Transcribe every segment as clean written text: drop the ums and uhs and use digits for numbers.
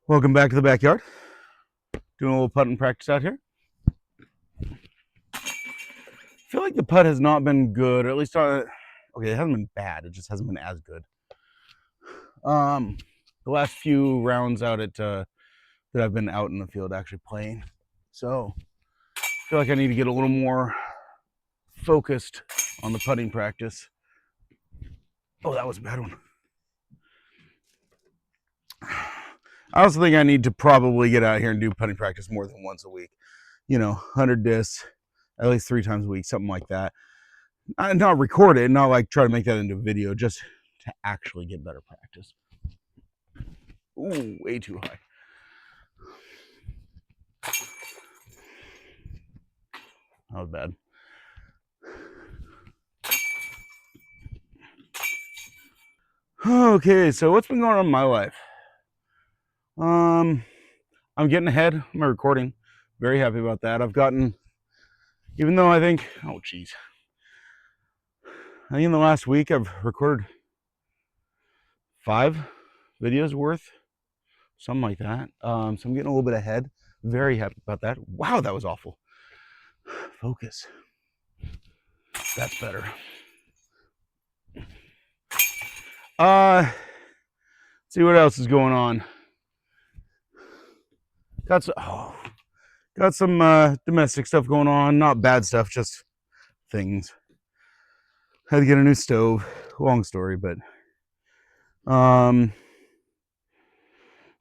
Welcome back to the backyard. Doing a little putting practice out here. I feel like the putt has not been good, or at least okay, it hasn't been bad. It just hasn't been as good. The last few rounds out at that I've been out in the field actually playing, so I feel like I need to get a little more focused on the putting practice. Oh, that was a bad one. I also think I need to probably get out here and do putting practice more than once a week. 100 discs, at least 3 times a week, something like that. Not record it, not like try to make that into a video, just to actually get better practice. Ooh, way too high. That was bad. Okay, so what's been going on in my life? I'm getting ahead of my recording. Very happy about that. I've gotten, even though I think in the last week I've recorded 5 videos worth, something like that. So I'm getting a little bit ahead. Very happy about that. Wow, that was awful. Focus. That's better. See what else is going on. Got some domestic stuff going on. Not bad stuff, just things. Had to get a new stove. Long story, but yeah,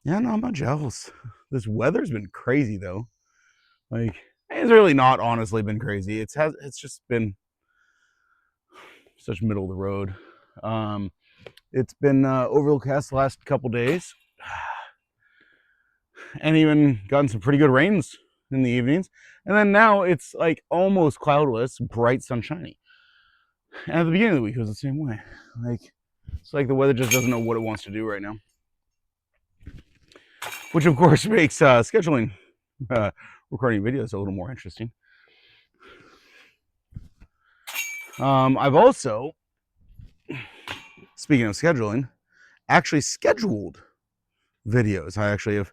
not much else. This weather's been crazy though. Like, it's really not honestly been crazy. It's just been such middle of the road. It's been overcast the last couple days, and even gotten some pretty good rains in the evenings. And then now it's like almost cloudless, bright, sunshiny. And at the beginning of the week, it was the same way. Like, it's like the weather just doesn't know what it wants to do right now. Which, of course, makes scheduling recording videos a little more interesting. I've also, speaking of scheduling, actually scheduled videos. I actually have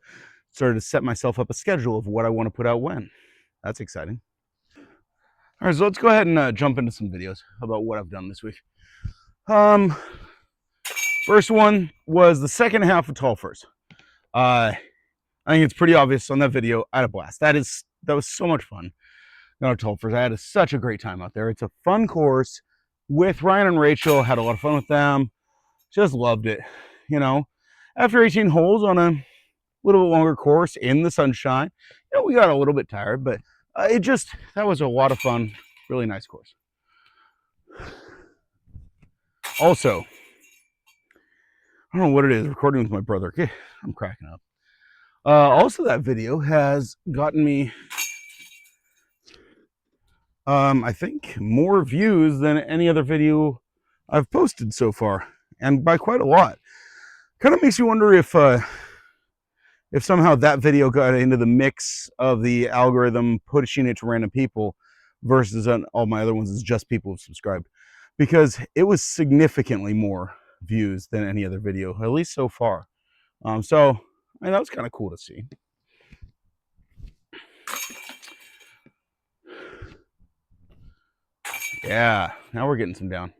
started to set myself up a schedule of what I want to put out when. That's exciting. All right, so let's go ahead and jump into some videos about what I've done this week. First one was the second half of Tall Furs. I think it's pretty obvious on that video. I had a blast. That was so much fun. Tall Furs. I had such a great time out there. It's a fun course with Ryan and Rachel. Had a lot of fun with them. Just loved it. After 18 holes on a little bit longer course in the sunshine, we got a little bit tired, but that was a lot of fun. Really nice course. Also, I don't know what it is, recording with my brother. I'm cracking up. Also, that video has gotten me, I think, more views than any other video I've posted so far, and by quite a lot. Kind of makes you wonder if somehow that video got into the mix of the algorithm pushing it to random people versus on all my other ones is just people who subscribed, because it was significantly more views than any other video, at least so far. So that was kind of cool to see. Yeah, now we're getting some down.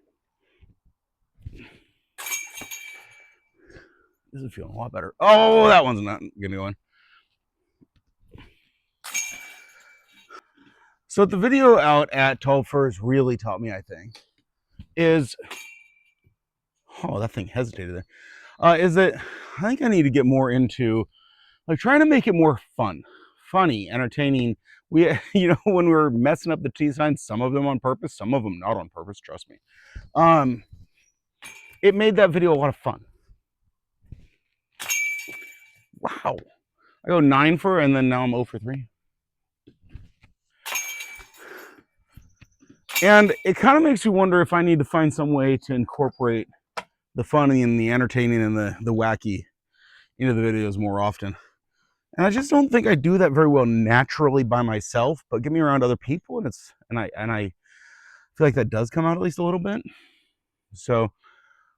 This is feeling a lot better. Oh, that one's not gonna go in. So the video out at Tall Furs really taught me, I think, is that thing hesitated there. Is that I think I need to get more into like trying to make it more funny, entertaining. We, when we were messing up the T signs, some of them on purpose, some of them not on purpose. Trust me. It made that video a lot of fun. Wow, I go 9 for, and then now I'm 0 for 3. And it kind of makes you wonder if I need to find some way to incorporate the funny and the entertaining and the wacky into the videos more often. And I just don't think I do that very well naturally by myself, but get me around other people, and I feel like that does come out at least a little bit. So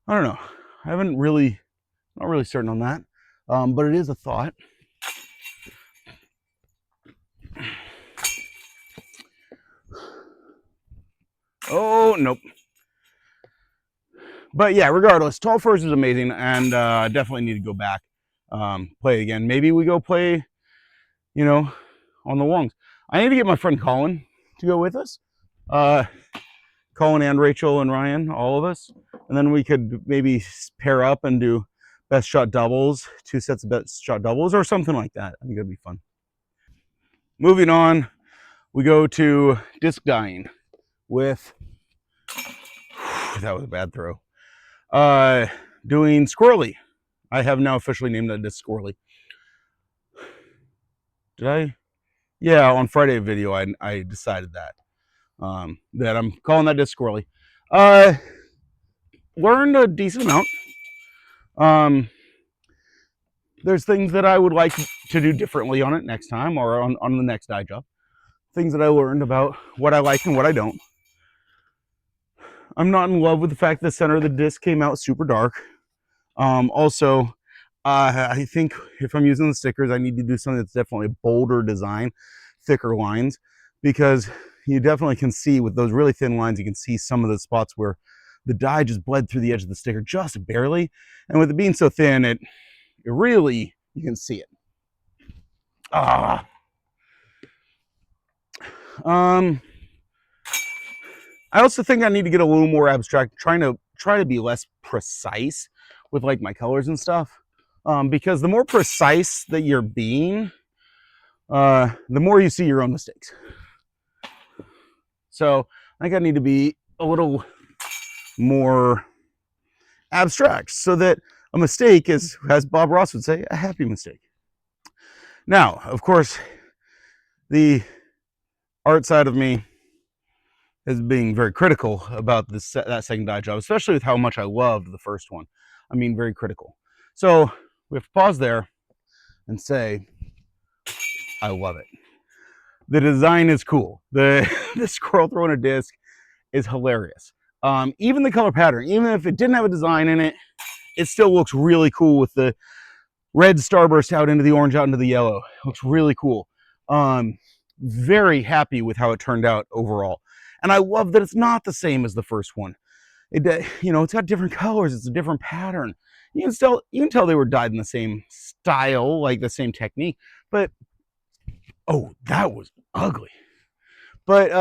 I don't know. Not really certain on that. but it is a thought. Oh, nope. But yeah, regardless, Tall First is amazing, and definitely need to go back, play it again. Maybe we go play, you know, on the Wongs. I need to get my friend Colin to go with us. Colin and Rachel and Ryan, all of us. And then we could maybe pair up and do best shot doubles, 2 sets of best shot doubles or something like that. I think that'd be fun. Moving on, we go to disc dying with, that was a bad throw. Doing Squirrelly. I have now officially named that disc Squirrelly. Did I? Yeah, on Friday video, I decided that. That I'm calling that disc Squirrelly. Learned a decent amount. There's things that I would like to do differently on it next time or on the next dye job. Things that I learned about what I like and what I don't. I'm not in love with the fact that the center of the disc came out super dark. Also, I think if I'm using the stickers, I need to do something that's definitely a bolder design, thicker lines, because you definitely can see with those really thin lines, you can see some of the spots where the dye just bled through the edge of the sticker just barely. And with it being so thin, it really, you can see it. I also think I need to get a little more abstract, try to be less precise with like my colors and stuff. Because the more precise that you're being, the more you see your own mistakes. So I think I need to be a little more abstract so that a mistake is, as Bob Ross would say, a happy mistake. Now, of course, the art side of me is being very critical about that second dye job, especially with how much I loved the first one. I mean, very critical. So we have to pause there and say, I love it. The design is cool. The squirrel throwing a disc is hilarious. Even the color pattern, even if it didn't have a design in it, it still looks really cool with the red starburst out into the orange, out into the yellow. It looks really cool. Very happy with how it turned out overall. And I love that it's not the same as the first one. It's got different colors. It's a different pattern. You can tell they were dyed in the same style, like the same technique. But oh, that was ugly. But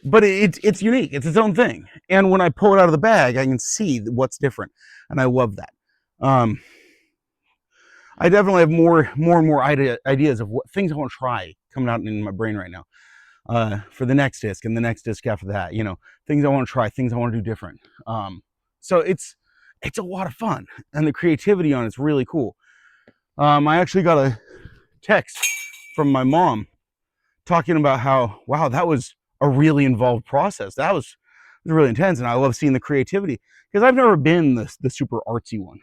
it's unique. It's its own thing. And when I pull it out of the bag, I can see what's different, and I love that. I definitely have more and more ideas of what things I want to try coming out in my brain right now. For the next disc and the next disc after that, things I want to try, things I want to do different. So it's a lot of fun, and the creativity on it's really cool. I actually got a text from my mom talking about how, wow, that was a really involved process. That was really intense, and I love seeing the creativity because I've never been the super artsy one.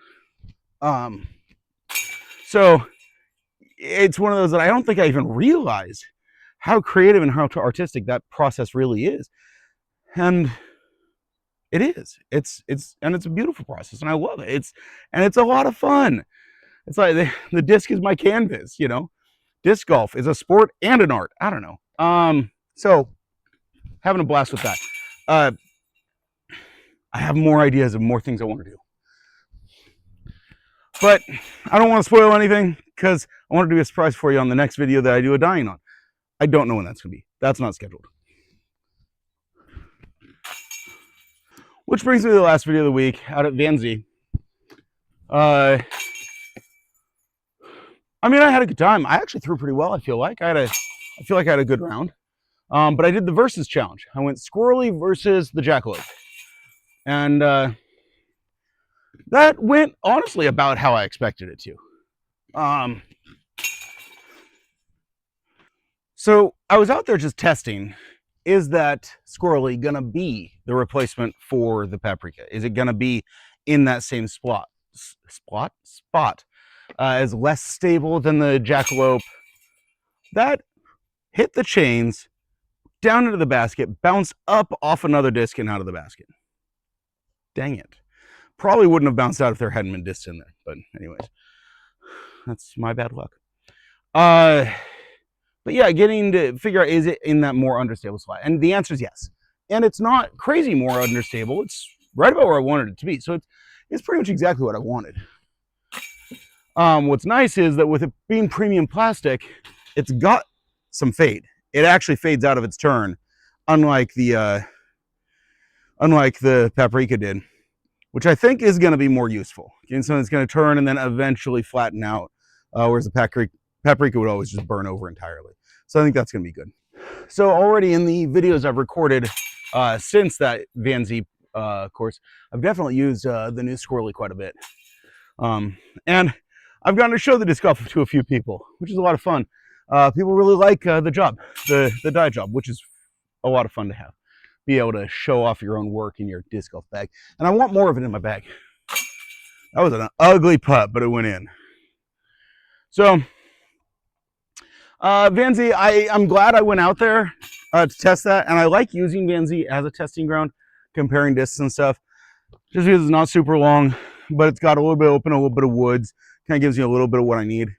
So it's one of those that I don't think I even realized how creative and how artistic that process really is. And it is. It's a beautiful process, and I love it. It's a lot of fun. It's like the disc is my canvas, Disc golf is a sport and an art. I don't know. So having a blast with that. I have more ideas and more things I want to do. But I don't want to spoil anything because I want to do a surprise for you on the next video that I do a dyeing on. I don't know when that's going to be. That's not scheduled. Which brings me to the last video of the week out at Vanzi. I had a good time. I actually threw pretty well, I feel like. I feel like I had a good round. But I did the versus challenge. I went Squirrelly versus the Jackalope. And that went, honestly, about how I expected it to. So I was out there just testing, is that Squirrelly gonna be the replacement for the Paprika? Is it gonna be in that same spot, as less stable than the Jackalope? That hit the chains, down into the basket, bounced up off another disc and out of the basket. Dang it. Probably wouldn't have bounced out if there hadn't been discs in there. But anyways, that's my bad luck. But yeah, getting to figure out, is it in that more understable slot? And the answer is yes. And it's not crazy more understable. It's right about where I wanted it to be. So it's pretty much exactly what I wanted. What's nice is that with it being premium plastic, it's got some fade. It actually fades out of its turn, unlike the Paprika did, which I think is going to be more useful. Getting something that's going to turn and then eventually flatten out, whereas the Paprika would always just burn over entirely. So I think that's going to be good. So already in the videos I've recorded since that Van Zee course, I've definitely used the new Squirrelly quite a bit. And I've gotten to show the disc golf to a few people, which is a lot of fun. People really like the job, the dye job, which is a lot of fun to have. Be able to show off your own work in your disc golf bag. And I want more of it in my bag. That was an ugly putt, but it went in. So, Van Zee, I'm glad I went out there to test that. And I like using Van Zee as a testing ground, comparing discs and stuff. Just because it's not super long, but it's got a little bit open, a little bit of woods. Kind of gives you a little bit of what I need.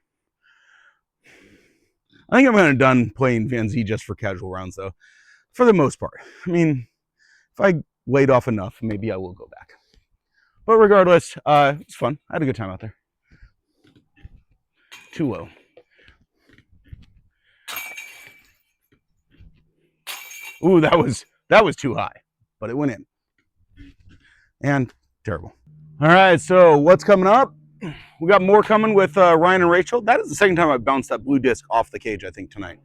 I think I'm going to done playing Van Zee just for casual rounds, though, for the most part. I mean, if I laid off enough, maybe I will go back. But regardless, it's fun. I had a good time out there. Too low. Ooh, that was too high, but it went in. And terrible. All right, so what's coming up? We got more coming with Ryan and Rachel. That is the second time I've bounced that blue disc off the cage, I think, tonight.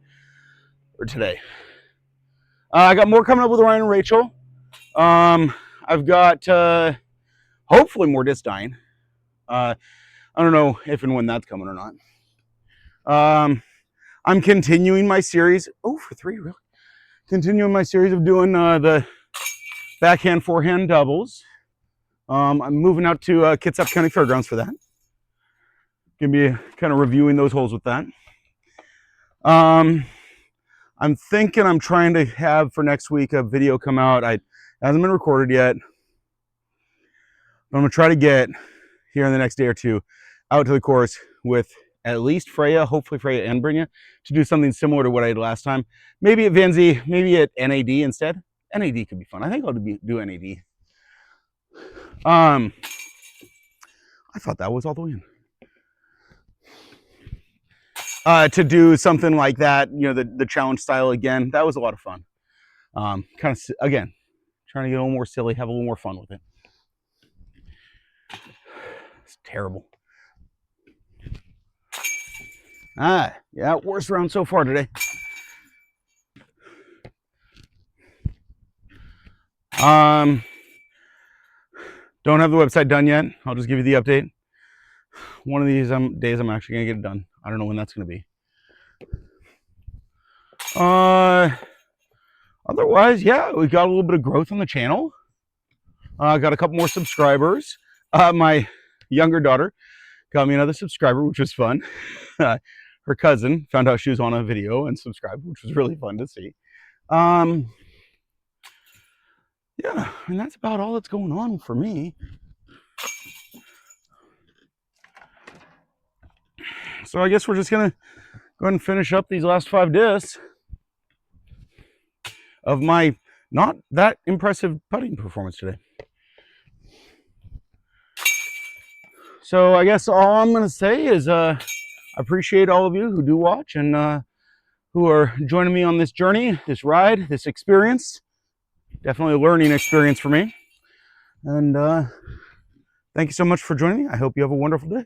Or today. I got more coming up with Ryan and Rachel. I've got hopefully more disc dying. I don't know if and when that's coming or not. I'm continuing my series. Oh, for 3, really? Continuing my series of doing the backhand, forehand doubles. I'm moving out to Kitsap County Fairgrounds for that. Gonna be kind of reviewing those holes with that. I'm thinking I'm trying to have for next week a video come out. It hasn't been recorded yet. But I'm gonna try to get here in the next day or two out to the course with at least Freya, hopefully Freya and Brynja, to do something similar to what I did last time. Maybe at Van Zee, maybe at NAD instead. NAD could be fun. I think I'll do NAD. I thought that was all the way in. To do something like that, you know, the challenge style again, that was a lot of fun. Kind of, again, trying to get a little more silly, have a little more fun with it. It's terrible. Yeah, worst round so far today. Don't have the website done yet. I'll just give you the update. One of these days I'm actually gonna get it done. I don't know when that's gonna be. Otherwise, yeah, we got a little bit of growth on the channel. Got a couple more subscribers. My younger daughter got me another subscriber, which was fun. Her cousin found out she was on a video and subscribed, which was really fun to see. Yeah, and that's about all that's going on for me. So I guess we're just gonna go ahead and finish up these last 5 discs of my not that impressive putting performance today. So I guess all I'm gonna say is I appreciate all of you who do watch and who are joining me on this journey, this ride, this experience. Definitely a learning experience for me. And thank you so much for joining me. I hope you have a wonderful day.